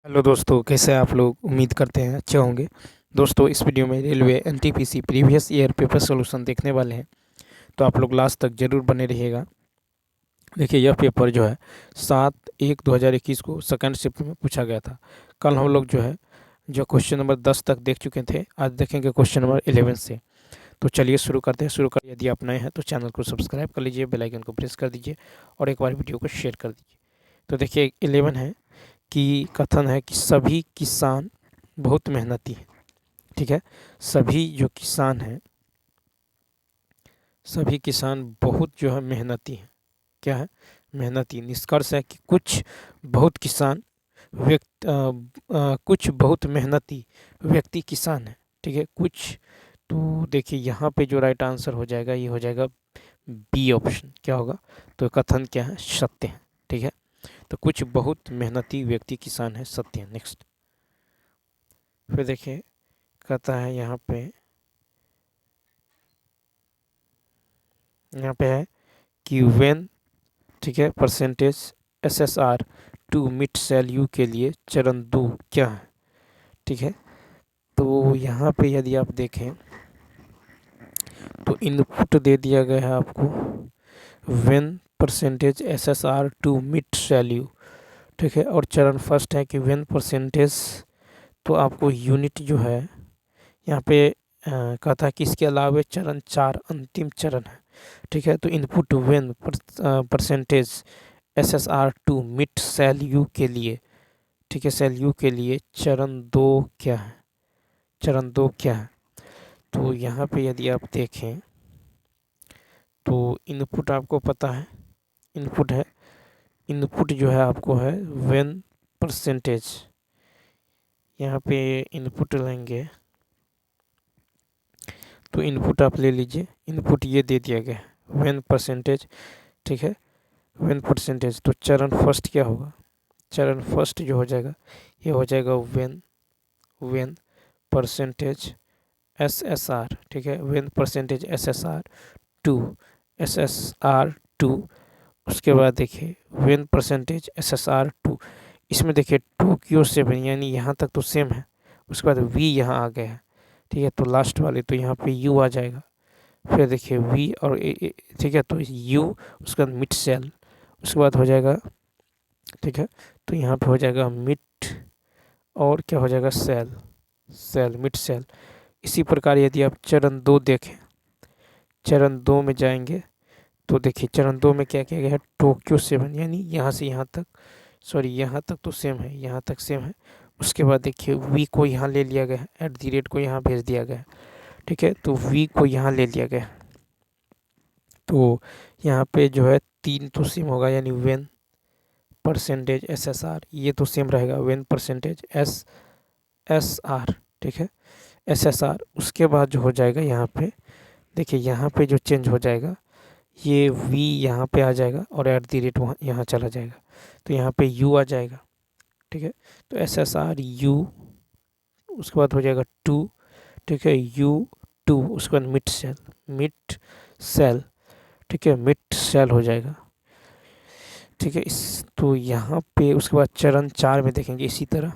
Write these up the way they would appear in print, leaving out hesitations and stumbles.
Hello दोस्तों, कैसे हैं आप लोग। उम्मीद करते हैं अच्छे होंगे। दोस्तों, इस वीडियो में railway NTPC previous year paper solution देखने वाले हैं, तो आप लोग लास्ट तक ज़रूर बने रहिएगा। देखिए, यह पेपर जो है 7/1/2021 को सेकंड शिफ्ट में पूछा गया था। कल हम लोग जो है क्वेश्चन नंबर 10 तक देख चुके थे। आज देखेंगे क्वेश्चन नंबर 11 से। तो चलिए शुरू करते हैं। यदि आप नए हैं तो चैनल को सब्सक्राइब कर लीजिए, बेल आइकन को प्रेस कर दीजिए और एक बार वीडियो को शेयर कर दीजिए। तो देखिए 11 है कि कथन है कि सभी किसान बहुत मेहनती हैं। ठीक है, सभी जो किसान हैं, सभी किसान बहुत जो है मेहनती हैं। क्या है? मेहनती। निष्कर्ष है कि कुछ बहुत मेहनती व्यक्ति किसान है। ठीक है, कुछ। तो देखिए यहाँ पे जो राइट आंसर हो जाएगा, ये हो जाएगा बी ऑप्शन। क्या होगा? तो कथन क्या है? सत्य है। ठीक है, तो कुछ बहुत मेहनती व्यक्ति किसान है, सत्य है। नेक्स्ट फिर देखिए, कहता है यहाँ पे है कि व्हेन, ठीक है, परसेंटेज एसएसआर टू मिट सैल्यू के लिए चरण 2 क्या है? ठीक है, तो यहाँ पे यदि आप देखें तो इनपुट दे दिया गया है आपको व्हेन परसेंटेज एसएसआर टू मिट सैल्यू। ठीक है, और चरण फर्स्ट है कि व्हेन परसेंटेज, तो आपको यूनिट जो है यहाँ पे कहता है कि इसके अलावा चरण 4 अंतिम चरण है। ठीक है, तो input when percentage SSR to mid cell U के लिए, ठीक है, सेल यू के लिए चरण 2 क्या है? चरण 2 क्या है? तो यहाँ पे यदि आप देखें तो इनपुट आपको पता है, इनपुट जो है आपको है व्हेन परसेंटेज। यहाँ पे इनपुट लेंगे तो इनपुट आप ले लीजिए। इनपुट ये दे दिया गया है व्हेन परसेंटेज। ठीक है, व्हेन परसेंटेज, तो चरण फर्स्ट क्या होगा? चरण फर्स्ट जो हो जाएगा, ये हो जाएगा व्हेन परसेंटेज एसएसआर। ठीक है, व्हेन परसेंटेज एसएसआर टू। उसके बाद देखिए व्हेन परसेंटेज एसएसआर टू, इसमें देखिए टोक्यो 7, यानी यहाँ तक तो सेम है। उसके बाद वी यहाँ आ गया है। ठीक है, तो लास्ट वाले तो यहाँ पे यू आ जाएगा। फिर देखिए वी और ठीक है, तो यू, उसके बाद मिड सेल, उसके बाद हो जाएगा, ठीक है, तो यहाँ पे हो जाएगा मिड और क्या हो जाएगा? Mid cell. इसी प्रकार यदि आप चरण 2 देखें, चरण 2 में जाएंगे तो देखिए चरण 2 में क्या किया गया है? टोक्यो 7, यानी यहाँ से यहाँ तक, सॉरी यहाँ तक तो सेम है, यहाँ तक सेम है। उसके बाद देखिए वी को यहाँ ले लिया गया है, एट दी रेट को यहाँ भेज दिया गया है। ठीक है, तो वी को यहाँ ले लिया गया है, तो यहाँ पे जो है 3 तो सेम होगा, यानी व्हेन परसेंटेज एसएसआर, ये तो सेम रहेगा, व्हेन परसेंटेज एसएसआर। ठीक है, एसएसआर। उसके बाद जो हो जाएगा यहाँ पे, देखिए यहाँ पे जो चेंज हो जाएगा, ये वी यहाँ पे आ जाएगा और एट दी रेट वहाँ यहाँ चला जाएगा, तो यहाँ पे यू आ जाएगा। ठीक है, तो एसएसआर यू, उसके बाद हो जाएगा 2। ठीक है, U2, उसके बाद मिड सेल। ठीक है, मिड सेल हो जाएगा। ठीक है, इस तो यहाँ पे उसके बाद चरण 4 में देखेंगे इसी तरह।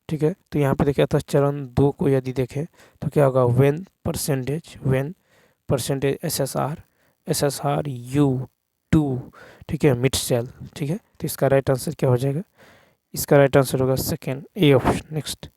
ठीक है, तो यहाँ पे देखा था चरण 2 को यदि देखें तो क्या होगा? When percentage SSR U2। ठीक है, मिड सेल। ठीक है, तो इसका राइट आंसर क्या हो जाएगा? इसका राइट आंसर होगा सेकेंड, ए ऑप्शन। नेक्स्ट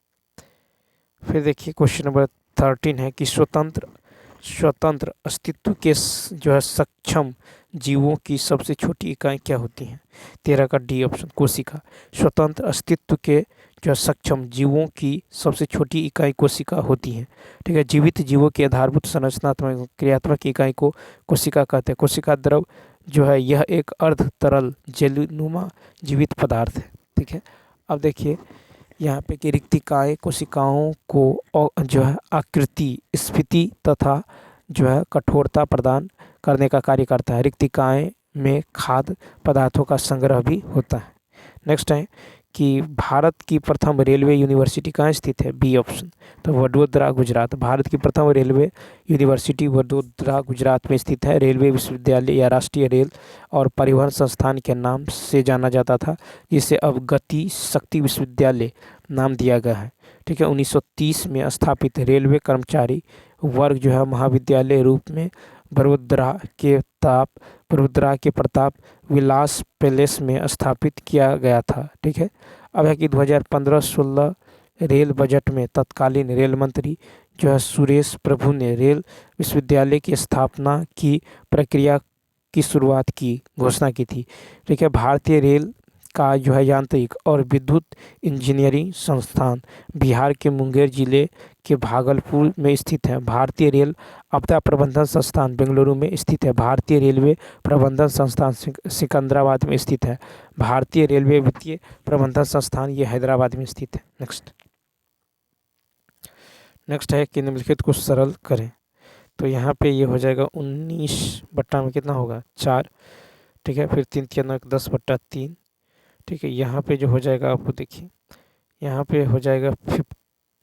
फिर देखिए क्वेश्चन नंबर 13 है कि स्वतंत्र अस्तित्व के जो है सक्षम जीवों की सबसे छोटी इकाई क्या होती है? 13 का डी ऑप्शन, कोशिका। स्वतंत्र अस्तित्व के जो है सक्षम जीवों की सबसे छोटी इकाई कोशिका होती है। ठीक है, जीवित जीवों की आधारभूत संरचनात्मक क्रियात्मक इकाई को कोशिका कहते हैं। कोशिका द्रव जो है यह एक अर्ध तरल जेलनुमा जीवित पदार्थ है। ठीक है, अब देखिए यहाँ पे कि रिक्तिकाएँ कोशिकाओं को जो है आकृति, स्फीति तथा जो है कठोरता प्रदान करने का कार्य करता है। रिक्तिकाएँ में खाद्य पदार्थों का संग्रह भी होता है। नेक्स्ट है कि भारत की प्रथम रेलवे यूनिवर्सिटी कहाँ स्थित है? B option. तो वडोदरा गुजरात। भारत की प्रथम रेलवे यूनिवर्सिटी वडोदरा गुजरात में स्थित है। रेलवे विश्वविद्यालय या राष्ट्रीय रेल और परिवहन संस्थान के नाम से जाना जाता था, जिसे अब गति शक्ति विश्वविद्यालय नाम दिया गया है। ठीक है, 1930 में स्थापित रेलवे कर्मचारी वर्ग जो है महाविद्यालय रूप में बड़ोदरा के प्रताप विलास पैलेस में स्थापित किया गया था। ठीक है, अब है कि 2015-16 रेल बजट में तत्कालीन रेल मंत्री जो है सुरेश प्रभु ने रेल विश्वविद्यालय की स्थापना की प्रक्रिया की शुरुआत की घोषणा की थी। ठीक है, भारतीय रेल का जो है यांत्रिक और विद्युत इंजीनियरिंग संस्थान बिहार के मुंगेर जिले के भागलपुर में स्थित है। भारतीय रेल आपदा प्रबंधन संस्थान बेंगलुरु में स्थित है। भारतीय रेलवे प्रबंधन संस्थान सिकंदराबाद में स्थित है। भारतीय रेलवे वित्तीय प्रबंधन संस्थान ये हैदराबाद में स्थित है। नेक्स्ट है कि निम्नलिखित को सरल करें। तो यहाँ पे ये हो जाएगा 19 बट्टा में कितना होगा? 4। ठीक है, फिर 3 3 9 10/3। ठीक है, यहाँ पे जो हो जाएगा आपको देखिए, यहाँ पे हो जाएगा 50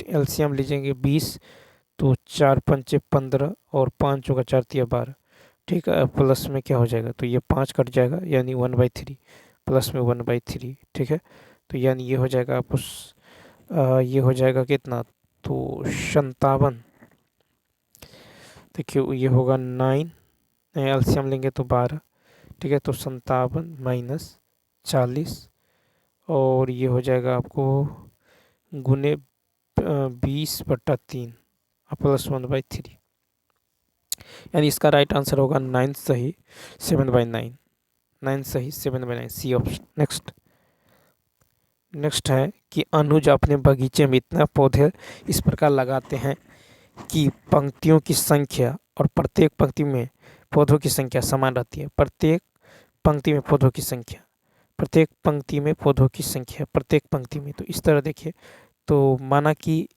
एलसीएम लीजिएंगे 20, तो 4 5 15 और 5 होगा 4 3 12। ठीक है, प्लस में क्या हो जाएगा? तो ये 5 कट जाएगा यानी 1/3, प्लस में 1/3। ठीक है, तो यानी ये हो जाएगा आपको ये हो जाएगा कितना? तो 57। देखिए ये होगा 9, एलसीएम लेंगे तो 12। ठीक है, तो 57 माइनस 40 और ये हो जाएगा आपको गुने 20/3 प्लस 1/3, यानी इसका राइट आंसर होगा 9 सही 7/9। 9 सही 7/9, सी ऑप्शन। नेक्स्ट है कि अनुज अपने बगीचे में इतना पौधे इस प्रकार लगाते हैं कि पंक्तियों की संख्या और प्रत्येक पंक्ति में पौधों की संख्या समान रहती है। प्रत्येक पंक्ति में पौधों की संख्या, प्रत्येक पंक्ति में पौधों की संख्या, प्रत्येक पंक्ति में। तो इस तरह देखिए, तो माना कि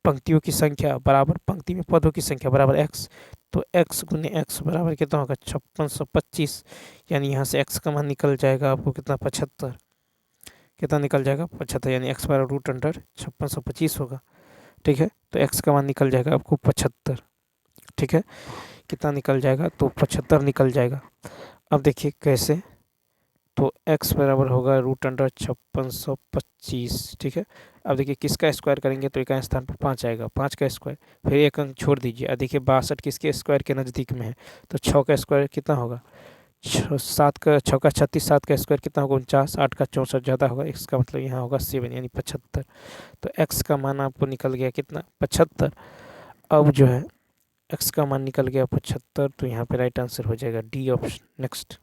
पंक्तियों की संख्या बराबर पंक्ति में पौधों की संख्या बराबर x, तो x गुने x बराबर कितना होगा? 5625। यानी यहाँ से x का मान निकल जाएगा आपको कितना? 75। कितना निकल जाएगा? 75, यानी x बराबर √5625 होगा। ठीक है, तो x का मान निकल जाएगा आपको 75। ठीक है, कितना निकल जाएगा? तो 75 निकल जाएगा। अब देखिए कैसे, तो x बराबर होगा √5625। ठीक है, अब देखिए किसका स्क्वायर करेंगे तो एक स्थान पर 5 आएगा, 5 का स्क्वायर, फिर एक अंक छोड़ दीजिए। अब देखिए 62 किसके स्क्वायर के नज़दीक में है? तो 6 का स्क्वायर कितना होगा? 7 का 6 का 36, 7 का स्क्वायर कितना होगा? 49, 8 का 64 ज़्यादा होगा, इसका मतलब यहाँ होगा 7 यानी 75। तो x का मान आपको निकल गया कितना? 75। अब जो है x का मान निकल गया 75, तो यहाँ पे राइट आंसर हो जाएगा डी ऑप्शन। नेक्स्ट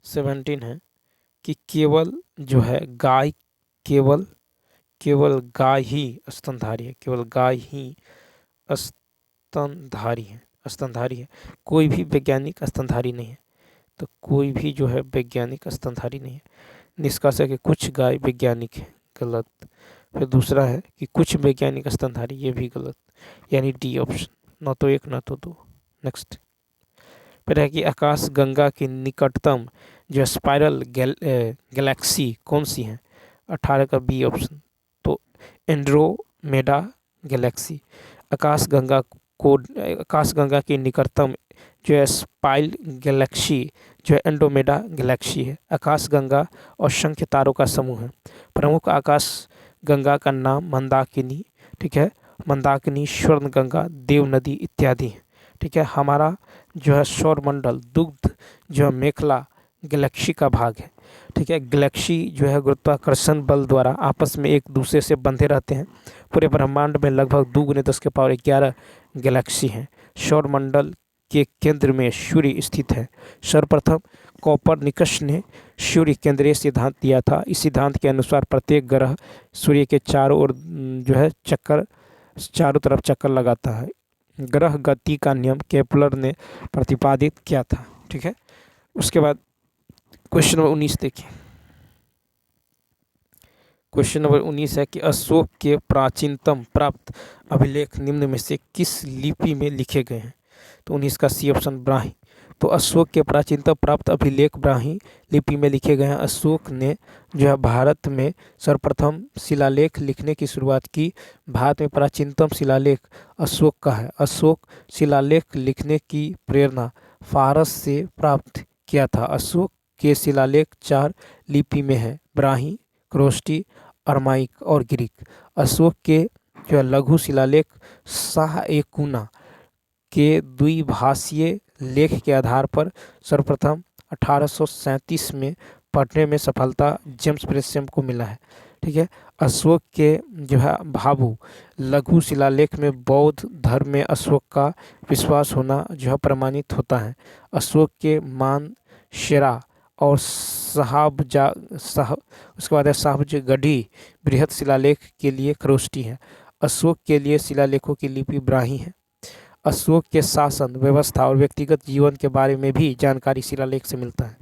17 है कि केवल जो है गाय केवल गाय ही स्तनधारी है। केवल गाय ही स्तनधारी है, कोई भी वैज्ञानिक स्तनधारी नहीं है। तो कोई भी जो है वैज्ञानिक स्तनधारी नहीं है। निष्कर्ष है कि कुछ गाय वैज्ञानिक है, गलत। फिर दूसरा है कि कुछ वैज्ञानिक स्तनधारी, ये भी गलत, यानी डी ऑप्शन, न तो 1 न तो 2। नेक्स्ट फिर है कि आकाश गंगा की निकटतम जो स्पाइरल गैलेक्सी कौन सी है? 18 का बी ऑप्शन, तो एंड्रोमेडा गैलेक्सी। आकाश गंगा की निकटतम जो है स्पाइरल गैलेक्सी जो है एंड्रोमेडा गैलेक्सी है। आकाश गंगा असंख्य तारों का समूह है। प्रमुख आकाश गंगा का नाम मंदाकिनी, ठीक है, मंदाकिनी, स्वर्ण गंगा, देव नदी इत्यादि है। ठीक है, हमारा जो है सौरमंडल दुग्ध जो है मेखला गैलेक्सी का भाग है। ठीक है, गैलेक्सी जो है गुरुत्वाकर्षण बल द्वारा आपस में एक दूसरे से बंधे रहते हैं। पूरे ब्रह्मांड में लगभग 2 × 10⁻11 गैलेक्सी हैं। सौरमंडल के केंद्र में सूर्य स्थित है। सर्वप्रथम कोपरनिकस ने सूर्य केंद्रीय सिद्धांत दिया था। इस सिद्धांत के अनुसार प्रत्येक ग्रह सूर्य के चारों ओर जो है चारों तरफ चक्कर लगाता है। ग्रह गति का नियम केपलर ने प्रतिपादित किया था। ठीक है, उसके बाद क्वेश्चन नंबर 19 देखिए। क्वेश्चन नंबर 19 है कि अशोक के प्राचीनतम प्राप्त अभिलेख निम्न में से किस लिपि में लिखे गए हैं? तो 19 का सी ऑप्शन तो अशोक के प्राचीनतम प्राप्त अभिलेख ब्राह्मी लिपि में लिखे गए हैं। अशोक ने जो है भारत में सर्वप्रथम शिलालेख लिखने की शुरुआत की। भारत में प्राचीनतम शिलालेख अशोक का है। अशोक शिलालेख लिखने की प्रेरणा फारस से प्राप्त किया था। अशोक के शिलालेख 4 लिपि में है, ब्राह्मी, खरोष्टी, अरमाइक और ग्रीक। अशोक के जो है लघु शिलालेख शाह-ए-कुना के द्विभाषीय लेख के आधार पर सर्वप्रथम 1837 में पढ़ने में सफलता जेम्स प्रेसियम को मिला है। ठीक है। अशोक के जो है भाभू लघु शिलालेख में बौद्ध धर्म में अशोक का विश्वास होना जो है प्रमाणित होता है। अशोक के मानसेरा और उसके बाद है साहबजगढ़ी बृहद शिलालेख के लिए खरोष्टी है। अशोक के लिए शिलालेखों की लिपि ब्राह्मी है। अशोक के शासन व्यवस्था और व्यक्तिगत जीवन के बारे में भी जानकारी शिलालेख से मिलता है।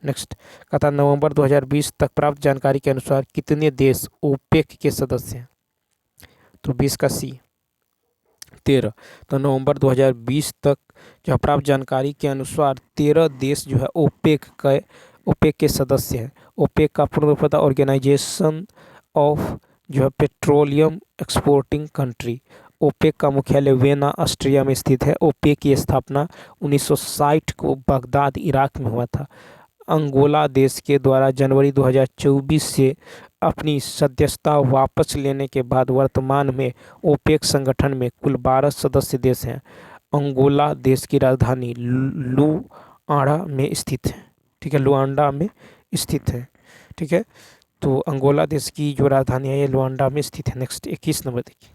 नेक्स्ट कहता है नवंबर 2020 तक प्राप्त जानकारी के अनुसार कितने देश ओपेक के सदस्य हैं? तो 20 का सी 13। तो नवंबर 2020 तक जो प्राप्त जानकारी के अनुसार 13 देश जो है ओपेक के सदस्य हैं। ओपेक का पूर्ण रूप था ऑर्गेनाइजेशन ऑफ जो है पेट्रोलियम एक्सपोर्टिंग कंट्री। ओपेक का मुख्यालय वियना ऑस्ट्रिया में स्थित है। ओपेक की स्थापना 1960 को बगदाद इराक में हुआ था। अंगोला देश के द्वारा जनवरी 2024 से अपनी सदस्यता वापस लेने के बाद वर्तमान में ओपेक संगठन में कुल 12 सदस्य देश हैं। अंगोला देश की राजधानी लुआंडा में स्थित है। ठीक है, लुआंडा में स्थित है। ठीक है, तो अंगोला देश की जो राजधानी है ये लुआंडा में स्थित है। नेक्स्ट 21 नंबर देखिए।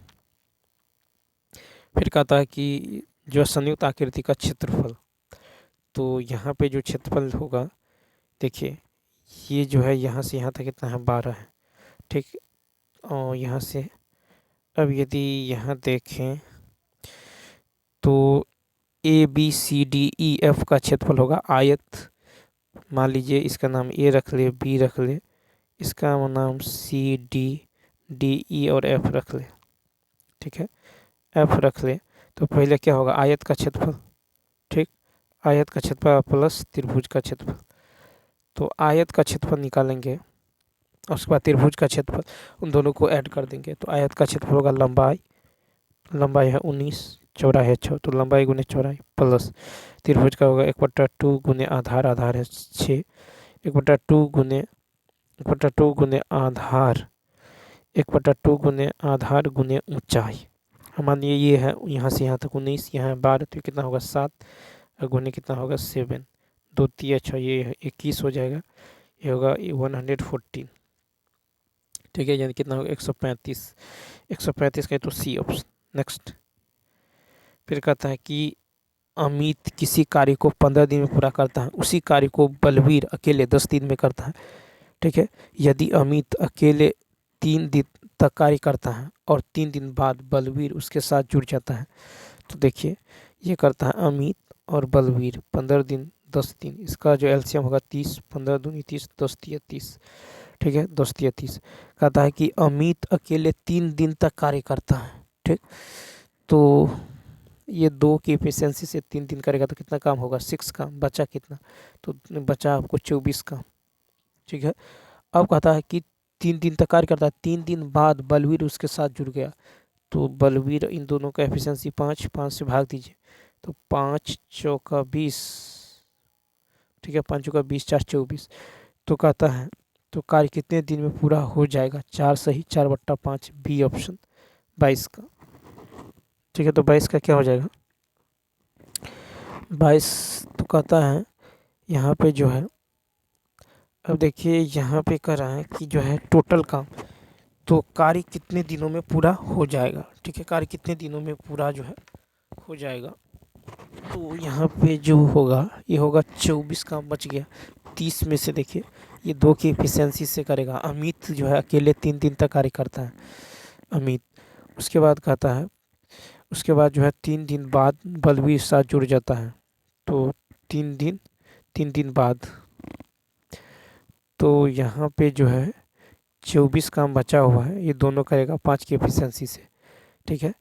फिर कहता है कि जो संयुक्त आकृति का क्षेत्रफल, तो यहाँ पे जो क्षेत्रफल होगा देखिए ये जो है यहाँ से यहाँ तक कितना है 12 है। ठीक, और यहाँ से अब यदि यहाँ देखें तो ABCDEF का क्षेत्रफल होगा आयत। मान लीजिए इसका नाम A रख ले, B रख ले, इसका नाम CDDE और F रख ले। ठीक है, F रख ले तो पहले क्या होगा आयत का क्षेत्रफल। ठीक, आयत का क्षेत्रफल प्लस त्रिभुज का क्षेत्रफल। तो आयत का क्षेत्रफल निकालेंगे और उसके बाद त्रिभुज का क्षेत्रफल, उन दोनों को ऐड कर देंगे। तो आयत का क्षेत्रफल होगा लंबाई है 19, चौड़ाई है 6, तो लंबाई गुने चौड़ाई प्लस त्रिभुज का होगा 1/2 गुने आधार है 6, 1/2 गुने आधार गुने ऊंचाई। मानिए ये है यहाँ से यहाँ तक 19, यहाँ है 12, तो कितना होगा 7 और गुने कितना होगा 7, 2 3 6, ये है 21 हो जाएगा। ये होगा 114। ठीक है, यानी कितना होगा 135 का तो सी ऑप्शन। नेक्स्ट फिर कहता है कि अमित किसी कार्य को 15 दिन में पूरा करता है, उसी कार्य को बलवीर अकेले 10 दिन में करता है। ठीक है, यदि अमित अकेले 3 दिन तक कार्य करता है और 3 दिन बाद बलवीर उसके साथ जुड़ जाता है, तो देखिए ये करता है अमित और बलवीर 15 दिन 10 दिन, इसका जो एलसीएम होगा 30, 15 दूनी 30, 10 तिया 30। ठीक है, 10 तिया 30। कहता है कि अमित अकेले 3 दिन तक कार्य करता है। ठीक, तो ये 2 की एफिशिएंसी से 3 दिन करेगा तो कितना काम होगा 6 काम, बचा कितना, तो बचा आपको 24 काम। ठीक है, अब कहता है कि 3 दिन तक कार्य करता है, 3 दिन बाद बलवीर उसके साथ जुड़ गया, तो बलवीर इन दोनों का एफिशिएंसी 5 से भाग दीजिए, तो 5 चौका 20। ठीक है, 5 चौका 20, 4 24। तो कहता है तो कार्य कितने दिन में पूरा हो जाएगा, 4 सही 4/5, बी ऑप्शन 22 का। ठीक है, तो 22 का क्या हो जाएगा 22। तो कहता है यहाँ पे जो है अब देखिए यहाँ पे कह रहा है कि जो है टोटल काम, तो कार्य कितने दिनों में पूरा हो जाएगा। ठीक है, कार्य कितने दिनों में पूरा जो है हो जाएगा, तो यहाँ पे जो होगा ये होगा 24 काम बच गया 30 में से। देखिए ये 2 की एफिशिएंसी से करेगा। अमित जो है अकेले 3 दिन तक कार्य करता है अमित। उसके बाद कहता है उसके बाद जो है 3 दिन बाद बलवीर साथ जुड़ जाता है, तो 3 दिन बाद, तो यहाँ पे जो है 24 काम बचा हुआ है, ये दोनों करेगा 5 की एफिशिएंसी से। ठीक है,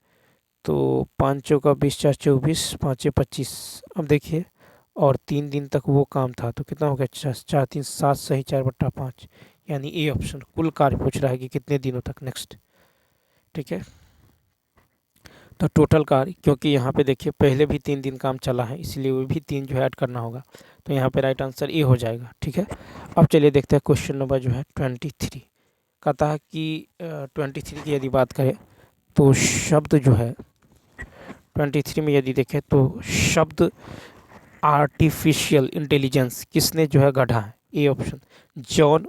तो 5 चौका 20, 4 24, 5 25। अब देखिए और 3 दिन तक वो काम था, तो कितना हो गया, 4 3 7 सही 4/5, यानी ए ऑप्शन। कुल कार्य पूछ रहा है कि कितने दिनों तक। नेक्स्ट, ठीक है। तो टोटल कार्य, क्योंकि यहाँ पे देखिए पहले भी 3 दिन काम चला है, इसलिए वो भी 3 जो है ऐड करना होगा, तो यहाँ पे राइट आंसर ए हो जाएगा, ठीक है। अब चलिए देखते हैं क्वेश्चन नंबर जो है 23। कहता है कि 23 की यदि बात करें तो शब्द जो है 23 में यदि देखें तो शब्द आर्टिफिशियल इंटेलिजेंस किसने जो है गढ़ा है, ए ऑप्शन जॉन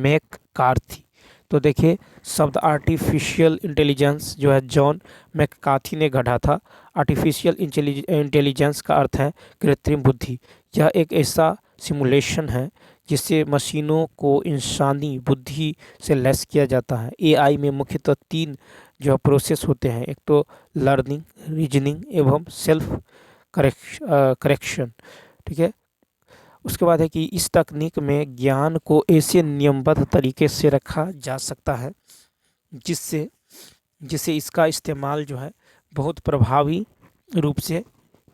मैककार्थी। तो देखिए शब्द आर्टिफिशियल इंटेलिजेंस जो है जॉन मैककार्थी ने गढ़ा था। आर्टिफिशियल इंटेलिजेंस का अर्थ है कृत्रिम बुद्धि। यह एक ऐसा सिमुलेशन है जिससे मशीनों को इंसानी बुद्धि से लैस किया जाता है। एआई में मुख्यतः 3 जो प्रोसेस होते हैं, एक तो लर्निंग, रीजनिंग एवं सेल्फ करेक्शन, ठीक है। उसके बाद है कि इस तकनीक में ज्ञान को ऐसे नियमबद्ध तरीके से रखा जा सकता है जिससे जिससे इसका इस्तेमाल जो है बहुत प्रभावी रूप से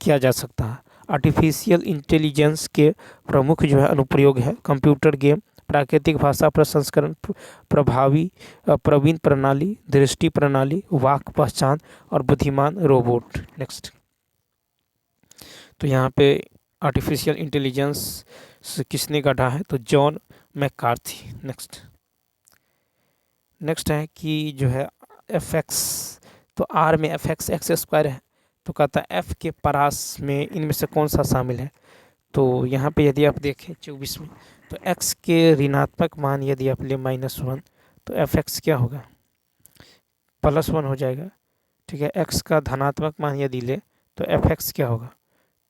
किया जा सकता है। आर्टिफिशियल इंटेलिजेंस के प्रमुख जो है अनुप्रयोग है कंप्यूटर गेम, प्राकृतिक भाषा प्रसंस्करण, प्रवीण प्रणाली, दृष्टि प्रणाली, वाक पहचान और बुद्धिमान रोबोट। नेक्स्ट, तो यहाँ पे आर्टिफिशियल इंटेलिजेंस किसने गढ़ा है, तो जॉन मैककार्थी। नेक्स्ट, नेक्स्ट है कि जो है एफ एक्स, तो आर में एफ एक्स एक्स स्क्वायर है, तो कहता है एफ के परास में इनमें से कौन सा शामिल है। तो यहाँ पे यदि आप देखें 24 में, तो एक्स के ऋणात्मक मान यदि आप ले -1, तो एफ एक्स क्या होगा, +1 हो जाएगा, ठीक है। एक्स का धनात्मक मान यदि ले तो एफ एक्स क्या होगा,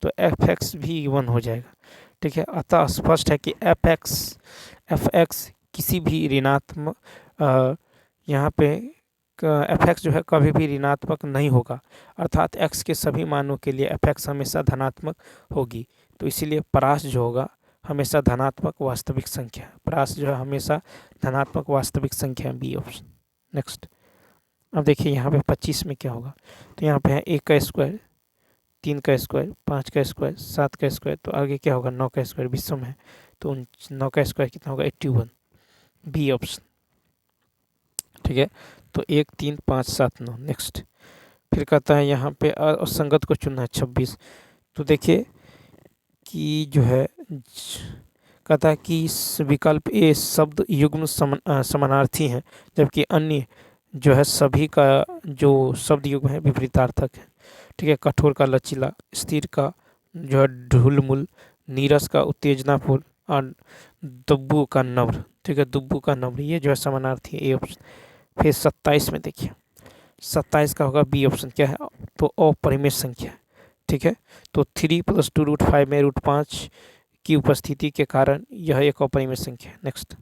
तो एफ एक्स भी 1 हो जाएगा, ठीक है। अतः स्पष्ट है कि एफ एक्स किसी भी ऋणात्मक यहाँ पे एफ एक्स जो है कभी भी ऋणात्मक नहीं होगा, अर्थात एक्स के सभी मानों के लिए एफ एक्स हमेशा धनात्मक होगी। तो इसीलिए परास जो होगा हमेशा धनात्मक वास्तविक संख्या, परास जो है हमेशा धनात्मक वास्तविक संख्या, बी ऑप्शन। नेक्स्ट, अब देखिए यहाँ पे 25 में क्या होगा, तो यहाँ पे है 1 का स्क्वायर, 3 का स्क्वायर, 5 का स्क्वायर, 7 का स्क्वायर, तो आगे क्या होगा 9 का स्क्वायर विषम है, तो 9 का स्क्वायर कितना होगा 81, बी ऑप्शन, ठीक है। तो 1 3 5 7 9। नेक्स्ट, फिर कहता है यहाँ पे असंगत को चुनना है 26। तो देखिए कि जो है कहता है कि इस विकल्प ए शब्द युग्म समानार्थी हैं, जबकि अन्य जो है सभी का जो शब्द युग्म है विपरीतार्थक है, ठीक है। कठोर का लचीला, स्थिर का जो है ढुलमुल, नीरस का उत्तेजनापूर्ण और दुब्बू का नम्र, ठीक है, दुब्बू का नम्र, ये जो है समानार्थी है, ए ऑप्शन। फिर 27 में देखिए 27 का होगा बी ऑप्शन, क्या है, तो अपरिमेय संख्या, ठीक है। तो 3 + 2 √5 में √5 की उपस्थिति के कारण यह एक अपरिमेय संख्या है। नेक्स्ट,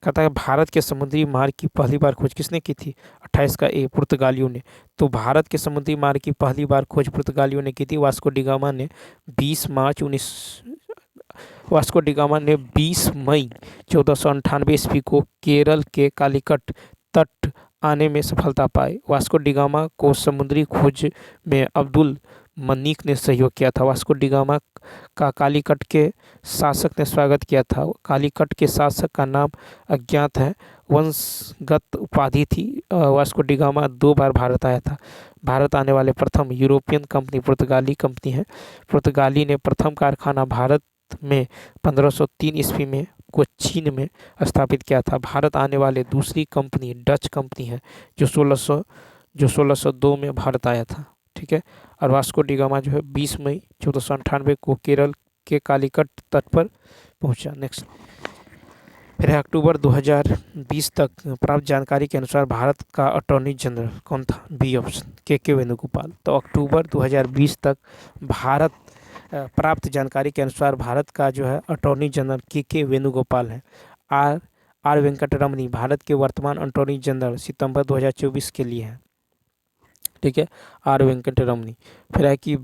कहता है भारत के समुद्री मार्ग की पहली बार खोज किसने की थी, 28 का ए पुर्तगालियों ने। तो भारत के समुद्री मार्ग की पहली बार खोज पुर्तगालियों ने की थी। वास्को डिगामा ने 20 मई 1498 ईस्वी को केरल के कालीकट तट आने में सफलता पाई। वास्को डिगामा को समुद्री खोज में अब्दुल मनीक ने सहयोग किया था। वास्को डिगामा का कालीकट के शासक ने स्वागत किया था। कालीकट के शासक का नाम अज्ञात है, वंशगत उपाधि थी। वास्को डिगामा 2 बार भारत आया था। भारत आने वाले प्रथम यूरोपियन कंपनी पुर्तगाली कंपनी है। पुर्तगाली ने प्रथम कारखाना भारत में 1503 ईस्वी में कोचीन में स्थापित किया था। भारत आने वाले दूसरी कंपनी डच कंपनी है जो 1602 में भारत आया था, ठीक है। और वास्को डिगामा जो है 20 मई 1498 को केरल के कालीकट तट पर पहुंचा। नेक्स्ट, फिर है अक्टूबर 2020 तक प्राप्त जानकारी के अनुसार भारत का अटॉर्नी जनरल कौन था, बी ऑप्शन के वेणुगोपाल। तो अक्टूबर 2020 तक भारत प्राप्त जानकारी के अनुसार भारत का जो है अटॉर्नी जनरल के वेणुगोपाल है। आर वेंकटरमणी भारत के वर्तमान अटॉर्नी जनरल सितंबर 2024 के लिए है, ठीक है, आर वेंकटरमणी। फिर है कि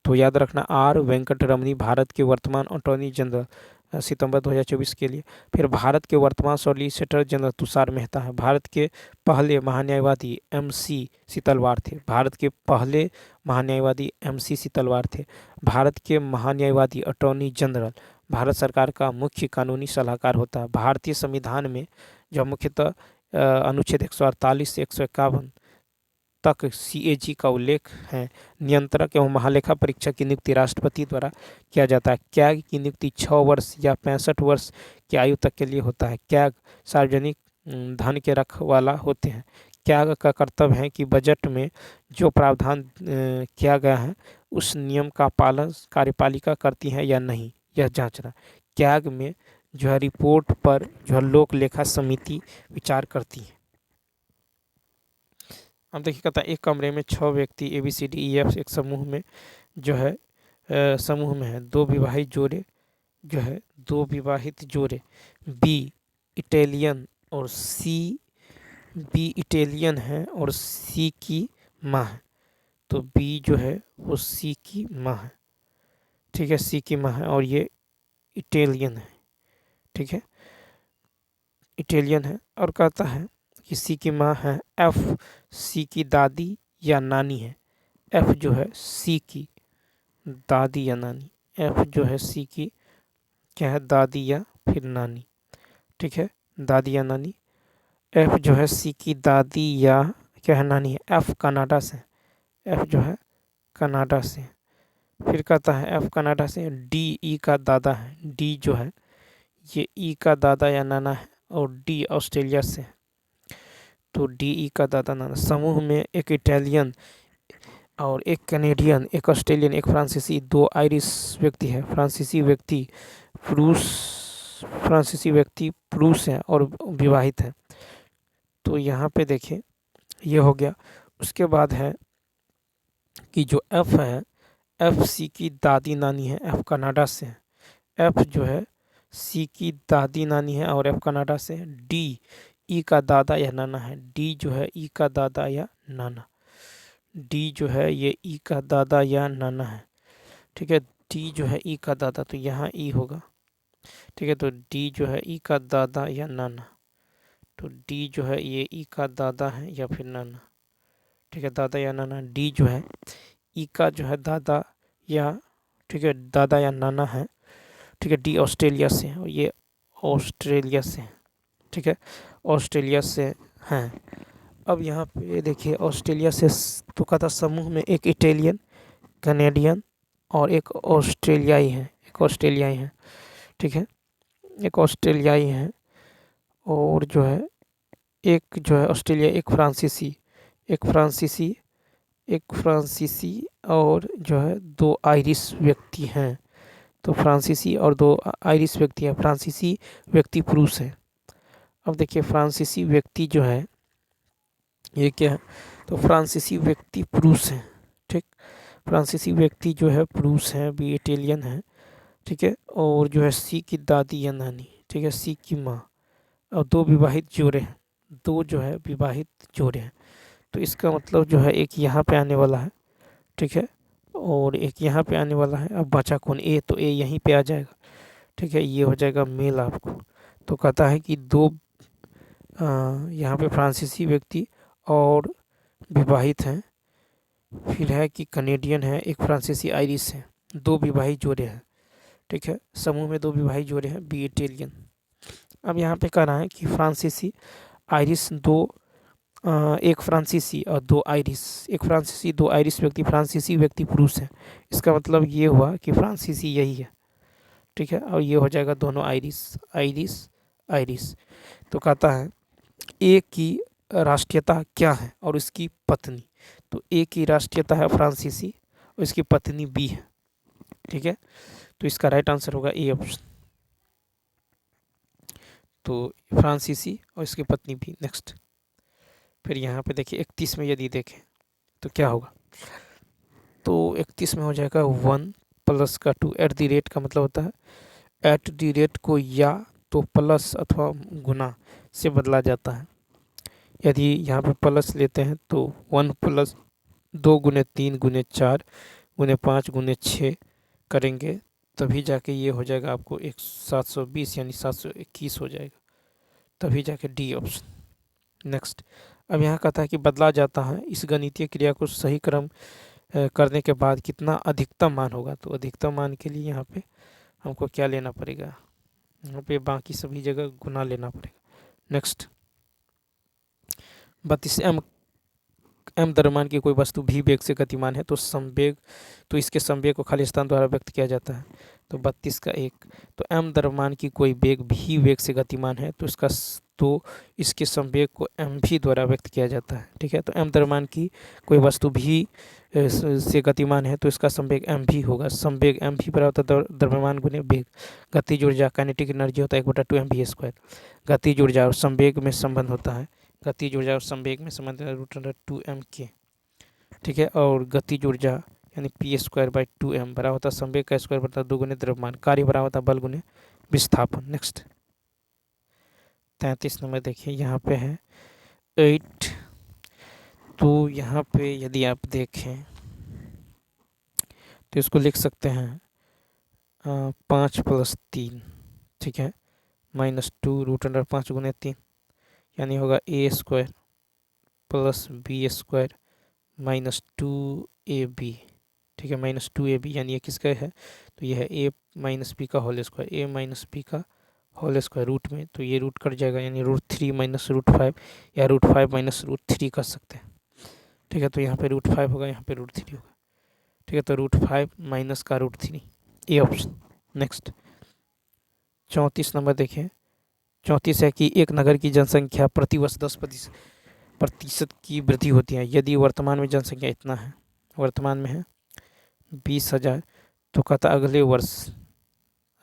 तो याद रखना आर वेंकटरमणी भारत के वर्तमान अटॉर्नी जनरल सितंबर 2024 के लिए। फिर भारत के वर्तमान सॉलिसिटर जनरल तुषार मेहता है। भारत के पहले महान्यायवादी MC सीतलवार थे। भारत के पहले महान्यायवादी MC सीतलवार थे। भारत के महान्यायवादी अटॉर्नी जनरल भारत सरकार का मुख्य कानूनी सलाहकार होता है। भारतीय संविधान में जो मुख्यतः अनुच्छेद 148 से 151 तक CAG का उल्लेख है। नियंत्रक एवं महालेखा परीक्षक की नियुक्ति राष्ट्रपति द्वारा किया जाता है। कैग की नियुक्ति 6 वर्ष या 65 वर्ष की आयु तक के लिए होता है। कैग सार्वजनिक धन के रखवाला होते हैं। कैग का कर्तव्य है कि बजट में जो प्रावधान किया गया है उस नियम का पालन कार्यपालिका करती है या नहीं, यह जांचना। कैग में जो है रिपोर्ट पर जो है लोक लेखा समिति विचार करती है। अब देखिए कहता है एक कमरे में 6 व्यक्ति ABCDEF एक समूह में जो है समूह में है। दो विवाहित जोड़े B इटालियन और B इटालियन है और C की माँ है। तो B जो है वो C की माँ है, ठीक है, C की माँ है और ये इटालियन है, ठीक है, इटालियन है। और कहता है कि C की माँ है F C की दादी या नानी है। F जो है C की दादी या नानी, F जो है C की क्या है, दादी या फिर नानी, ठीक है, दादी या नानी। F जो है C की दादी या क्या है, नानी है। F कनाडा से, F जो है कनाडा से। फिर कहता है F कनाडा से। D E का दादा है। D जो है ये E का दादा या नाना है और D ऑस्ट्रेलिया से, तो DE का दादा नाना। समूह में एक इटालियन और एक कनेडियन, एक ऑस्ट्रेलियन, एक फ्रांसीसी, 2 आयरिश व्यक्ति है। फ्रांसीसी व्यक्ति पुरुष हैं और विवाहित हैं। तो यहाँ पे देखिए ये हो गया। उसके बाद है कि जो F है F C की दादी नानी है, F कनाडा से। F जो है C की दादी नानी है और F कनाडा से। D E का दादा या नाना है। D जो है E का दादा या नाना, D जो है ये E का दादा या नाना है, ठीक है। D जो है E का दादा, तो यहाँ E होगा, ठीक है। तो D जो है E का दादा या नाना, तो D जो है ये E का दादा है या फिर नाना, ठीक है, दादा या नाना। D जो है E का जो है दादा या, ठीक है, दादा या नाना है, ठीक है। D ऑस्ट्रेलिया से और ये ऑस्ट्रेलिया से, ठीक है, ऑस्ट्रेलिया से हैं। अब यहाँ पे देखिए ऑस्ट्रेलिया से तो कहता समूह में एक इटालियन, कनेडियन और एक ऑस्ट्रेलियाई है, ठीक है, एक ऑस्ट्रेलियाई है। और जो है एक जो है ऑस्ट्रेलिया, एक फ्रांसीसी और जो है 2 आयरिश व्यक्ति हैं। तो फ्रांसीसी और 2 आयरिश व्यक्ति हैं। फ्रांसीसी व्यक्ति पुरुष है। अब देखिए फ्रांसीसी व्यक्ति जो है ये क्या है, तो फ्रांसीसी व्यक्ति पुरुष हैं, ठीक। फ्रांसीसी व्यक्ति जो है पुरुष हैं, भी इटालियन है, ठीक है। और जो है C की दादी या नानी, ठीक है, C की माँ। और 2 विवाहित जोड़े हैं, 2 जो है विवाहित जोड़े हैं। तो इसका मतलब जो है एक यहाँ पे आने वाला है, ठीक है, और एक यहाँ पे आने वाला है। अब बचा कौन, A, तो A यहीं पे आ जाएगा, ठीक है, ये हो जाएगा मेल आपको। तो कहता है कि 2 यहाँ पे फ्रांसीसी व्यक्ति और विवाहित हैं। फिर है कि कनेडियन है, एक फ्रांसीसी आयरिश है, 2 विवाहित जोड़े हैं, ठीक है। समूह में 2 विवाहित जोड़े हैं, B इटालियन। अब यहाँ पे कह रहा है कि फ्रांसीसी आयरिश 2 एक फ्रांसीसी और 2 आयरिश, एक फ्रांसीसी 2 आयरिश व्यक्ति, फ्रांसीसी व्यक्ति पुरुष है। इसका मतलब ये हुआ कि फ्रांसीसी यही है, ठीक है। और ये हो जाएगा दोनों आयरिश। तो कहता है A की राष्ट्रीयता क्या है और इसकी पत्नी, तो A की राष्ट्रीयता है फ्रांसीसी और इसकी पत्नी B है, ठीक है। तो इसका राइट आंसर होगा A ऑप्शन। तो फ्रांसीसी और इसकी पत्नी B। नेक्स्ट, फिर यहाँ पे देखिए 31 में यदि देखें तो क्या होगा, तो 31 में हो जाएगा 1 प्लस का 2 एट दी रेट का मतलब होता है एट दी रेट को या तो प्लस अथवा गुना से बदला जाता है। यदि यहाँ पे प्लस लेते हैं तो 1 + 2 × 3 × 4 × 5 × 6 करेंगे तभी जाके ये हो जाएगा आपको 720 यानी 721 हो जाएगा, तभी जाके डी ऑप्शन। नेक्स्ट, अब यहाँ कहता है कि बदला जाता है इस गणितीय क्रिया को सही क्रम करने के बाद कितना अधिकतम मान होगा। तो अधिकतम मान के लिए यहाँ पे हमको क्या लेना पड़ेगा, यहाँ पे बाकी सभी जगह गुना लेना पड़ेगा। नेक्स्ट, 32 एम द्रव्यमान की कोई वस्तु भी वेग से गतिमान है तो इसके संवेग को खाली स्थान द्वारा व्यक्त किया जाता है। तो 32 का 1, तो एम द्रव्यमान की कोई वेग भी वेग से गतिमान है तो इसके संवेग को एम भी द्वारा व्यक्त किया जाता है। ठीक है, तो एम द्रव्यमान की कोई वस्तु भी से गतिमान है तो इसका संवेग एम भी होगा। संवेग एम भी बराबर होता है द्रव्यमान गुने वेग। गतिज ऊर्जा काइनेटिक एनर्जी होता है 1/2 mv²। गतिज ऊर्जा और संवेग में संबंध होता है, गतिज ऊर्जा और संवेग में संबंध √2m के। ठीक है, और गतिज ऊर्जा यानी p²/2m बराबर होता है संवेग का स्क्वायर बटा 2 गुने द्रव्यमान। कार्य बराबर होता है बल गुने विस्थापन। नेक्स्ट, 33 नंबर देखिए, यहाँ पे है 8। तो यहाँ पे यदि आप देखें तो इसको लिख सकते हैं 5 + 3, ठीक है, -2 √5 गुने 3 यानी होगा a² + b² -2ab। ठीक है, -2ab यानी ये किसका है, तो ये है a - b का होल स्क्वायर, a - b का होल स्क्वायर रूट में, तो ये रूट कट जाएगा यानी √3 - √5 या √5 - √3 कर सकते हैं। ठीक है, तो यहाँ पे √5 होगा, यहाँ पे √3 होगा। ठीक है, तो √5 माइनस का √3, ए ऑप्शन। नेक्स्ट, 34 नंबर देखिए, 34 है कि एक नगर की जनसंख्या प्रतिवर्ष 10% की वृद्धि होती है। यदि वर्तमान में जनसंख्या इतना है, वर्तमान में है 20,000, तो कहता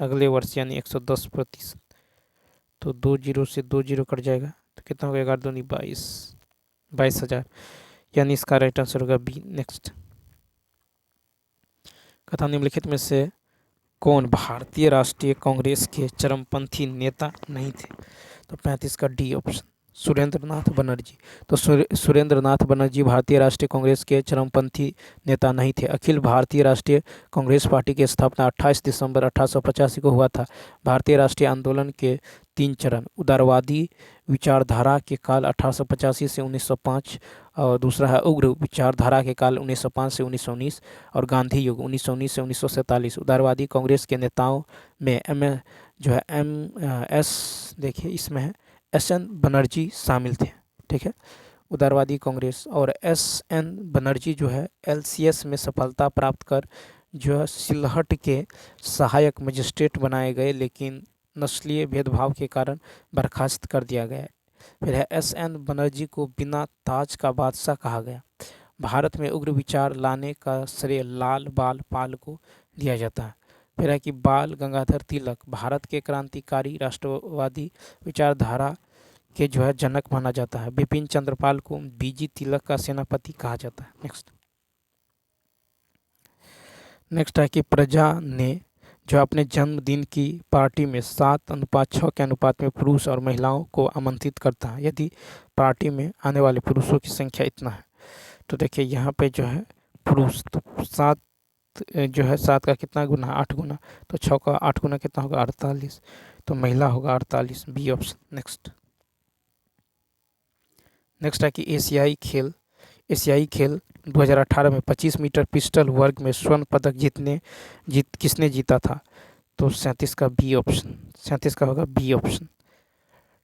अगले वर्ष यानी 110%, तो 2 0 से 2 0 कट जाएगा, तो कितना होगा 11 दूनी 22,000 यानी इसका राइट आंसर होगा बी। नेक्स्ट, कथा निम्नलिखित में से कौन भारतीय राष्ट्रीय कांग्रेस के चरमपंथी नेता नहीं थे। तो 35 का डी ऑप्शन, सुरेंद्रनाथ बनर्जी। तो सुरेंद्रनाथ बनर्जी भारतीय राष्ट्रीय कांग्रेस के चरमपंथी नेता नहीं थे। अखिल भारतीय राष्ट्रीय कांग्रेस पार्टी की स्थापना 28 दिसंबर 1885 को हुआ था। भारतीय राष्ट्रीय आंदोलन के 3 चरण, उदारवादी विचारधारा के काल 1885 से 1905, और दूसरा है उग्र विचारधारा के काल 1905 से 1919, और गांधी युग 1919 से 1947। उदारवादी कांग्रेस के नेताओं में देखिए इसमें है SN बनर्जी शामिल थे। ठीक है, उदारवादी कांग्रेस, और SN बनर्जी जो है LCS में सफलता प्राप्त कर जो है सिलहट के सहायक मजिस्ट्रेट बनाए गए, लेकिन नस्लीय भेदभाव के कारण बर्खास्त कर दिया गया। फिर है SN बनर्जी को बिना ताज का बादशाह कहा गया। भारत में उग्र विचार लाने का श्रेय लाल बाल पाल को दिया जाता है। फिर है कि बाल गंगाधर तिलक भारत के क्रांतिकारी राष्ट्रवादी विचारधारा के जो है जनक माना जाता है। बिपिन चंद्रपाल को बीजी तिलक का सेनापति कहा जाता है। नेक्स्ट है कि प्रजा ने जो अपने जन्मदिन की पार्टी में 7:6 के अनुपात में पुरुष और महिलाओं को आमंत्रित करता है, यदि पार्टी में आने वाले पुरुषों की संख्या इतना है। तो देखिए यहाँ पे जो है पुरुष, तो 7 जो है 7 का कितना गुना, 8 गुना, तो 6 का 8 गुना कितना होगा 48, तो महिला होगा 48, बी ऑप्शन। नेक्स्ट है कि एशियाई खेल 2018 में 25 मीटर पिस्टल वर्ग में स्वर्ण पदक किसने जीता था। तो 37 का बी ऑप्शन, 37 का होगा बी ऑप्शन।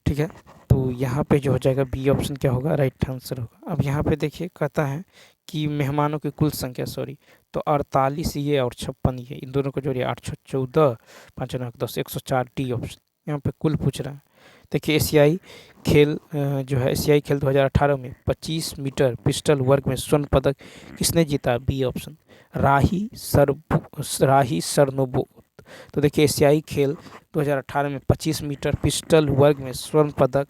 ठीक है, तो यहाँ पे जो हो जाएगा बी ऑप्शन क्या होगा, राइट आंसर होगा। अब यहाँ पे देखिए कहता है कि मेहमानों की कुल संख्या तो 48 ये और 56 ये, इन दोनों को जोड़िए 8 6 14 5 9 10 104, डी ऑप्शन। यहाँ पे कुल पूछ रहा है। देखिए एशियाई खेल 2018 में 25 मीटर पिस्टल वर्ग में स्वर्ण पदक किसने जीता, बी ऑप्शन, राही सरनोबत। तो देखिए एशियाई खेल 2018 में 25 मीटर पिस्टल वर्ग में स्वर्ण पदक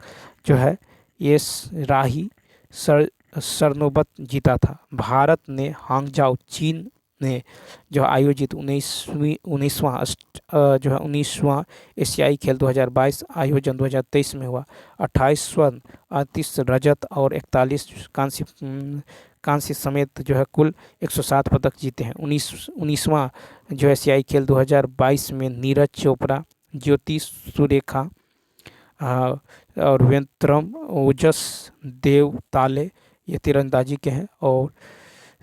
जो है ये राही सरनोबत जीता था। भारत ने हांगझाओ चीन ने जो आयोजित 19वां एशियाई खेल 2022 आयोजन 2023 में हुआ। 28 स्वर्ण, 38 रजत और 41 कांस्य समेत जो है कुल 107 पदक जीते हैं। 19वां जो एशियाई खेल 2022 में नीरज चोपड़ा, ज्योति सुरेखा और वेंत्रम ओजस देव ताले ये तीरंदाजी के हैं और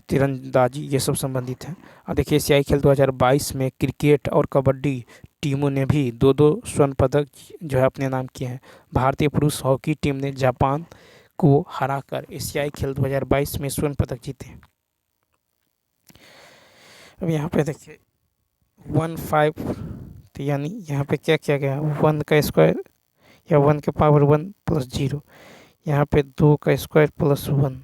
तीरंदाजी ये सब संबंधित हैं। अब देखिए एशियाई खेल 2022 में क्रिकेट और कबड्डी टीमों ने भी 2-2 स्वर्ण पदक जो है अपने नाम किए हैं। भारतीय पुरुष हॉकी टीम ने जापान को हराकर एशियाई खेल 2022 में स्वर्ण पदक जीते। अब यहाँ पे देखिए 15 तो यानी यहाँ पे क्या किया गया, 1 का स्क्वायर या 1 के पावर 1 प्लस 0, यहाँ पे 2 का स्क्वायर प्लस 1,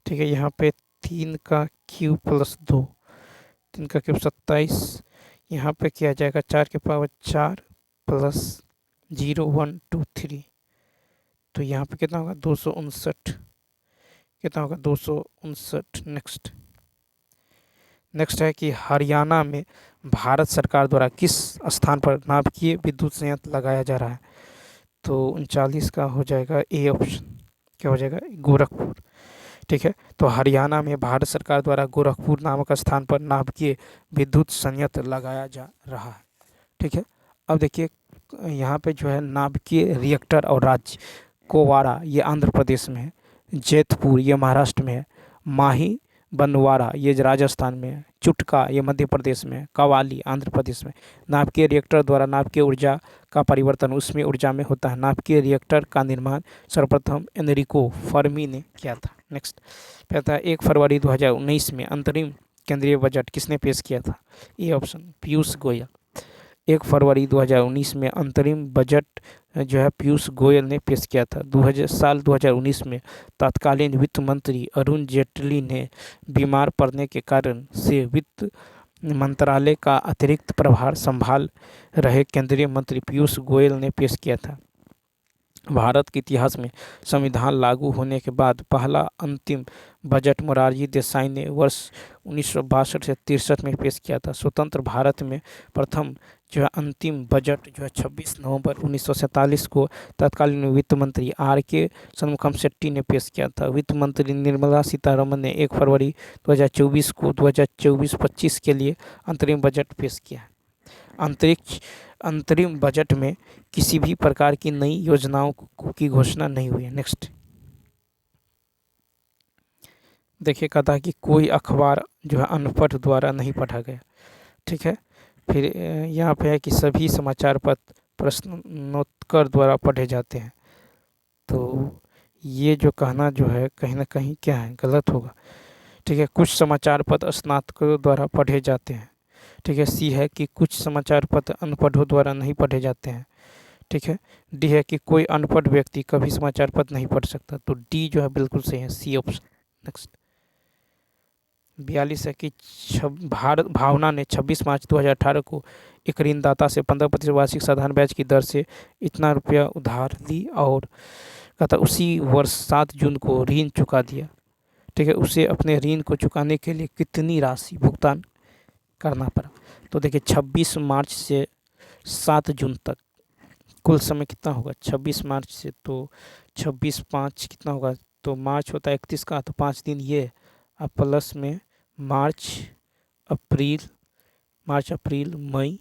ठीक है। यहाँ पे 3 का क्यूब प्लस 2, 3 का क्यूब 27, यहाँ पे किया जाएगा 4 के पावर 4 प्लस 0 1 2 3, तो यहाँ पे कितना होगा 259, कितना होगा 259। नेक्स्ट है कि हरियाणा में भारत सरकार द्वारा किस स्थान पर नाभिकीय विद्युत संयंत्र लगाया जा रहा है, तो 39 का हो जाएगा ए ऑप्शन, क्या हो जाएगा गोरखपुर, ठीक है। तो हरियाणा में भारत सरकार द्वारा गोरखपुर नामक स्थान पर नाभिकीय विद्युत संयंत्र लगाया जा रहा है, ठीक है। अब देखिए यहाँ पे जो है नाभिकीय रिएक्टर और राज्य कोवाड़ा ये आंध्र प्रदेश में है, जैतपुर ये महाराष्ट्र में है, माही बनवाड़ा ये राजस्थान में है, चुटका ये मध्य प्रदेश में है, कवाली आंध्र प्रदेश में। नाभिकीय रिएक्टर द्वारा नाभिकीय ऊर्जा का परिवर्तन उसमें ऊर्जा में होता है। नाभिकीय रिएक्टर का निर्माण सर्वप्रथम एनरिको फर्मी ने किया था। नेक्स्ट कहता है 1 फरवरी 2019 में अंतरिम केंद्रीय बजट किसने पेश किया था, ये ऑप्शन पीयूष गोयल। 1 फरवरी 2019 में अंतरिम बजट जो है पीयूष गोयल ने पेश किया था। 2019 में तत्कालीन वित्त मंत्री अरुण जेटली ने बीमार पड़ने के कारण से वित्त मंत्रालय का अतिरिक्त प्रभार संभाल रहे केंद्रीय मंत्री पीयूष गोयल ने पेश किया था। भारत के इतिहास में संविधान लागू होने के बाद पहला अंतिम बजट मोरारजी देसाई ने वर्ष 1962 से 63 में पेश किया था। स्वतंत्र भारत में प्रथम जो है अंतिम बजट जो है 26 नवंबर 1947 को तत्कालीन वित्त मंत्री R.K. षणमुगम शेट्टी ने पेश किया था। वित्त मंत्री निर्मला सीतारमण ने 1 फरवरी 2024 को 2024-25 के लिए अंतरिम बजट पेश किया। अंतरिम बजट में किसी भी प्रकार की नई योजनाओं की घोषणा नहीं हुई है। नेक्स्ट देखिए कहता है कि कोई अखबार जो है अनपढ़ द्वारा नहीं पढ़ा गया, ठीक है। फिर यहाँ पे है कि सभी समाचार पत्र प्रश्नोत्तर द्वारा पढ़े जाते हैं, तो ये जो कहना जो है कहीं ना कहीं क्या है गलत होगा, ठीक है। कुछ समाचार पत्र स्नातकों द्वारा पढ़े जाते हैं, ठीक है। सी है कि कुछ समाचार पत्र अनपढ़ों द्वारा नहीं पढ़े जाते हैं, ठीक है। डी है कि कोई अनपढ़ व्यक्ति कभी समाचार पत्र नहीं पढ़ सकता, तो डी जो है बिल्कुल सही है, सी ऑप्शन। नेक्स्ट 42 है कि भावना ने 26 मार्च 2018 को एक ऋणदाता से 15% वार्षिक साधारण ब्याज की दर से इतना रुपया उधार ली और कहता उसी वर्ष 7 जून को ऋण चुका दिया, ठीक है। उसे अपने ऋण को चुकाने के लिए कितनी राशि भुगतान करना पड़ा, तो देखिए 26 मार्च से 7 जून तक कुल समय कितना होगा, 26 मार्च से तो 26/5 कितना होगा, तो मार्च होता है 31 का, तो 5 दिन ये, अब प्लस में मार्च अप्रैल मई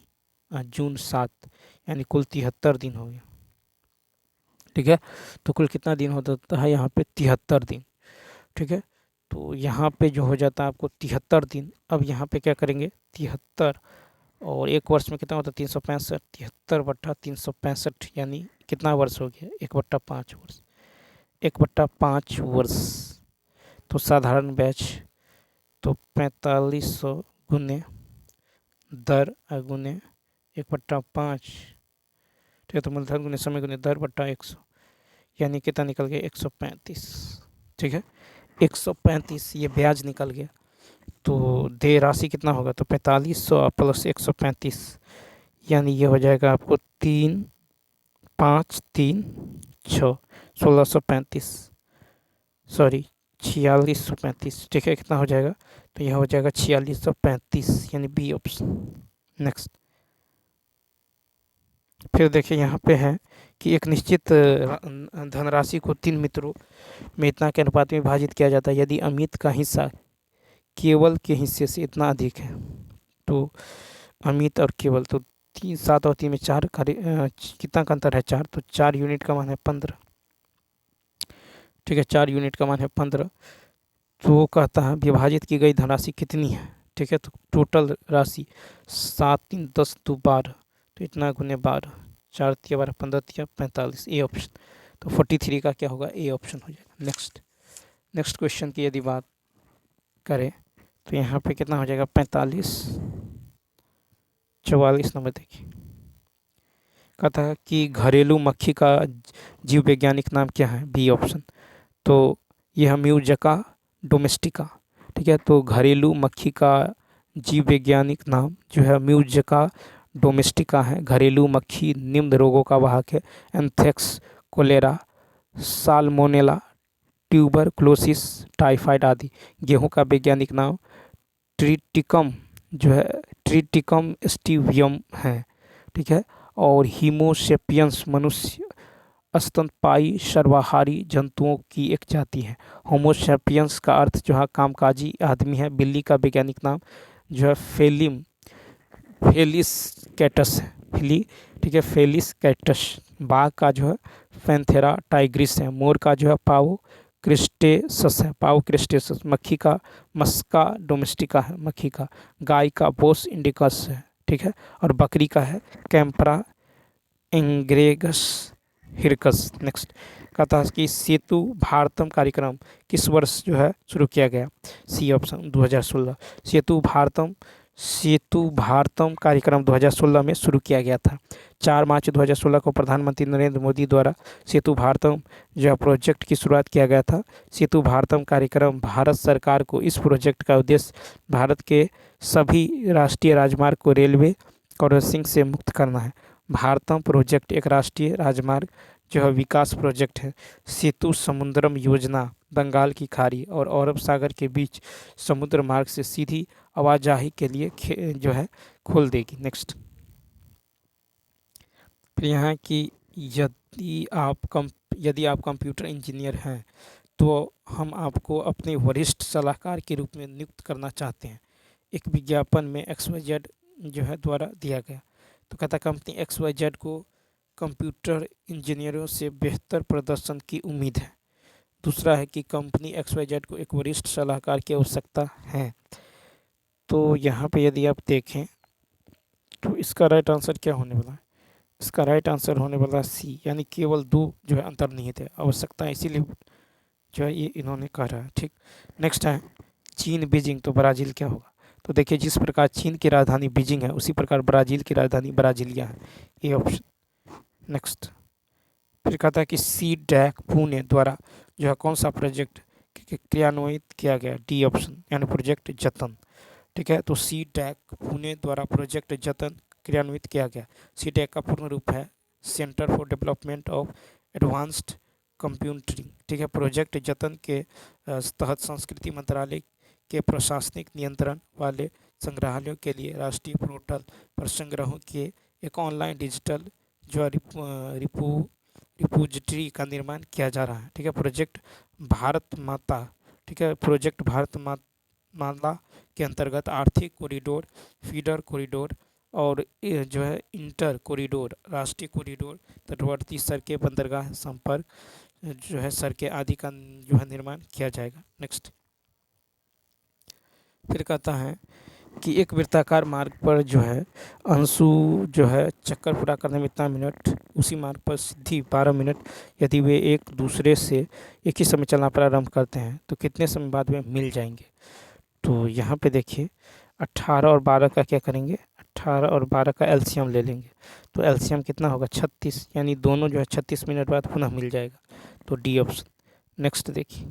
जून 7, यानी कुल 73 दिन हो गया, ठीक है। तो कुल कितना दिन होता है यहाँ पे 73 दिन, ठीक है। तो यहाँ पे जो हो जाता है आपको 73 दिन। अब यहाँ पे क्या करेंगे 73 और एक वर्ष में कितना होता है 365, 73/365 यानी कितना वर्ष हो गया 1/5 वर्ष, 1/5 वर्ष। तो साधारण ब्याज तो 4500 गुने दर गुने 1/5, ठीक है। तो मूलधन गुने समय गुने दर बट्टा 100 यानी कितना निकल गया 135, ठीक है। 135 ये ब्याज निकल गया, तो देय राशि कितना होगा, तो 4500 प्लस 135 यानी ये हो जाएगा आपको 3 5 3 6 1635 सॉरी 4635, ठीक है। कितना हो जाएगा, तो यह हो जाएगा 4635 यानी बी ऑप्शन। नेक्स्ट फिर देखिए यहाँ पे है कि एक निश्चित धनराशि को 3 मित्रों में इतना के अनुपात में विभाजित किया जाता है यदि अमित का हिस्सा केवल के हिस्से से इतना अधिक है। तो अमित और केवल, तो 7 और 3 में 4 कितना का अंतर है 4, तो 4 यूनिट का मान है 15। ठीक है, 4 यूनिट का मान है 15। तो कहता है विभाजित की गई धनराशि कितनी है। ठीक है, तो टोटल राशि 7 3 10 2 12, तो इतना गुने 12, 4 तिया 12, 15 तिया 45, ए ऑप्शन। तो 43 का क्या होगा, ए ऑप्शन हो जाएगा। नेक्स्ट क्वेश्चन की यदि बात करें तो यहाँ पे कितना हो जाएगा 45, 44 नंबर देखिए। कहता है कि घरेलू मक्खी का जीव वैज्ञानिक नाम क्या है, बी ऑप्शन। तो यह म्यूजिका डोमेस्टिका। ठीक है, तो घरेलू मक्खी का जीव वैज्ञानिक नाम जो है म्यूजिका डोमेस्टिका है। घरेलू मक्खी निम्न रोगों का वाहक है, anthrax, cholera, salmonella, tuberculosis, typhoid आदि। गेहूं का वैज्ञानिक नाम ट्रिटिकम जो है ट्रिटिकम स्टीवियम है। ठीक है, और हीमोसेपियंस मनुष्य स्तनपायी सर्वाहारी जंतुओं की एक जाति है। होमोसेपियंस का अर्थ जो है कामकाजी आदमी है। बिल्ली का वैज्ञानिक नाम जो है फेलिस कैटस है, ठीक है, फेलिस कैटस। बाघ का जो है पैंथेरा टाइग्रिस है। मोर का जो है पाओ क्रिस्टेसस है, पाओ क्रिस्टेसस। मक्खी का मस्का डोमेस्टिका है, मक्खी का। गाय का बोस इंडिकस है। ठीक है, और बकरी का है कैंपरा एंग्रेगस हिरकस। नेक्स्ट कहता है कि सेतु भारतम कार्यक्रम किस वर्ष जो है शुरू किया गया, सी ऑप्शन 2016। सेतु भारतम कार्यक्रम 2016 में शुरू किया गया था। 4 मार्च 2016 को प्रधानमंत्री नरेंद्र मोदी द्वारा सेतु भारतम जो प्रोजेक्ट की शुरुआत किया गया था। सेतु भारतम कार्यक्रम भारत सरकार को इस प्रोजेक्ट का उद्देश्य भारत के सभी राष्ट्रीय राजमार्ग को रेलवे क्रॉसिंग से मुक्त करना है। भारतम प्रोजेक्ट एक राष्ट्रीय राजमार्ग जो है विकास प्रोजेक्ट है। सेतु समुद्रम योजना बंगाल की खाड़ी और अरब सागर के बीच समुद्र मार्ग से सीधी आवाजाही के लिए जो है खोल देगी। नेक्स्ट फिर यहाँ की यदि आप कंप्यूटर इंजीनियर हैं तो हम आपको अपने वरिष्ठ सलाहकार के रूप में नियुक्त करना चाहते हैं। एक विज्ञापन में XYZ जो है द्वारा दिया गया। तो कहता कंपनी XYZ को कंप्यूटर इंजीनियरों से बेहतर प्रदर्शन की उम्मीद है। दूसरा है कि कंपनी XYZ को एक वरिष्ठ सलाहकार की आवश्यकता है। तो यहाँ पे यदि आप देखें तो इसका राइट आंसर क्या होने वाला है, इसका राइट आंसर होने वाला सी, यानी केवल 2 जो है अंतर्निहित है आवश्यकता, इसीलिए जो है ये इन्होंने कहा है। ठीक, नेक्स्ट है चीन बीजिंग, तो ब्राज़ील क्या होगा। तो देखिए जिस प्रकार चीन की राजधानी बीजिंग है उसी प्रकार ब्राज़ील की राजधानी ब्राज़ीलिया है, ये ऑप्शन। नेक्स्ट फिर कहता है कि सी डैक पुणे द्वारा जो है कौन सा प्रोजेक्ट क्रियान्वित किया गया, डी ऑप्शन, यानी प्रोजेक्ट जतन। ठीक है, तो सी डैक पुणे द्वारा प्रोजेक्ट जतन क्रियान्वित किया गया। सी डैक का पूर्ण रूप है centre for development of advanced computing. ठीक है, प्रोजेक्ट जतन के तहत संस्कृति मंत्रालय के प्रशासनिक नियंत्रण वाले संग्रहालयों के लिए राष्ट्रीय पोर्टल पर संग्रहों के एक ऑनलाइन डिजिटल जो रिपोजिटरी का निर्माण किया जा रहा है। ठीक है, प्रोजेक्ट भारत माता, ठीक है, प्रोजेक्ट भारत माला के अंतर्गत आर्थिक कॉरिडोर, फीडर कॉरिडोर और जो है इंटर कॉरिडोर, राष्ट्रीय कॉरिडोर, तटवर्ती सड़कें, बंदरगाह संपर्क जो है सड़कें आदि का जो है निर्माण किया जाएगा। नेक्स्ट फिर कहता है कि एक वृत्ताकार मार्ग पर जो है अंशु जो है चक्कर पूरा करने में इतना मिनट, उसी मार्ग पर सीधी 12 मिनट। यदि वे एक दूसरे से एक ही समय चलना प्रारंभ करते हैं तो कितने समय बाद में मिल जाएंगे। तो यहाँ पे देखिए 18 और 12 का क्या करेंगे, 18 और 12 का एलसीएम ले लेंगे। तो एलसीएम कितना होगा 36, यानी दोनों जो है 36 मिनट बाद पुनः मिल जाएगा। तो डी ऑप्शन। नेक्स्ट देखिए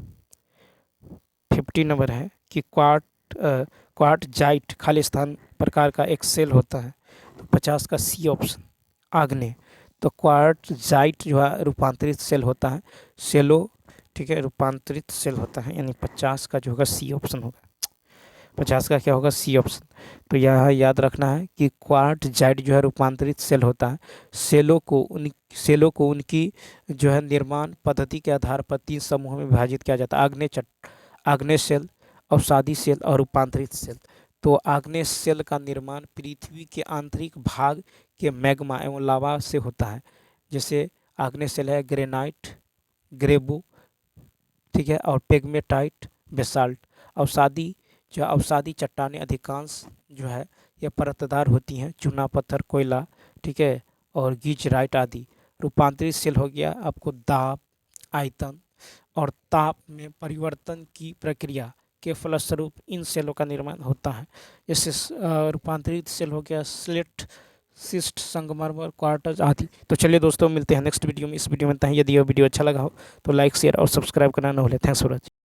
50 नंबर है कि क्वार्टजाइट खालिस्तान प्रकार का एक सेल होता है। तो 50 का सी ऑप्शन, आग्नेय। तो क्वार्टजाइट जो है रूपांतरित सेल होता है, सेलो, ठीक है, रूपांतरित सेल होता है, यानी 50 का जो होगा सी ऑप्शन होगा। 50 का क्या होगा, सी ऑप्शन। तो यह याद रखना है कि क्वार्टजाइट जो है रूपांतरित सेल होता है। सेलों को उनकी जो है निर्माण पद्धति के आधार पर 3 समूहों में विभाजित किया जाता है, आग्नेय सेल, अवसादी सेल और रूपांतरित सेल। तो आग्नेय सेल का निर्माण पृथ्वी के आंतरिक भाग के मैग्मा एवं लावा से होता है। जैसे आग्नेय सेल है ग्रेनाइट, ग्रेबो, ठीक है, और पेग्मेटाइट, बेसाल्ट। अवसादी अवसादी चट्टानें अधिकांश जो है ये परतदार होती हैं, चूना पत्थर, कोयला, ठीक है, और गीचराइट आदि। रूपांतरित सेल हो गया आपको दाब, आयतन और ताप में परिवर्तन की प्रक्रिया के फलस्वरूप इन सेलों का निर्माण होता है। जैसे रूपांतरित सेल हो गया स्लेट, सिस्ट, संगमरमर, क्वार्टज आदि। तो चलिए दोस्तों, मिलते हैं नेक्स्ट वीडियो में। इस वीडियो में इतना ही। यदि यह वीडियो अच्छा लगा हो तो लाइक, शेयर और सब्सक्राइब करना न भूलें। Thanks for watching.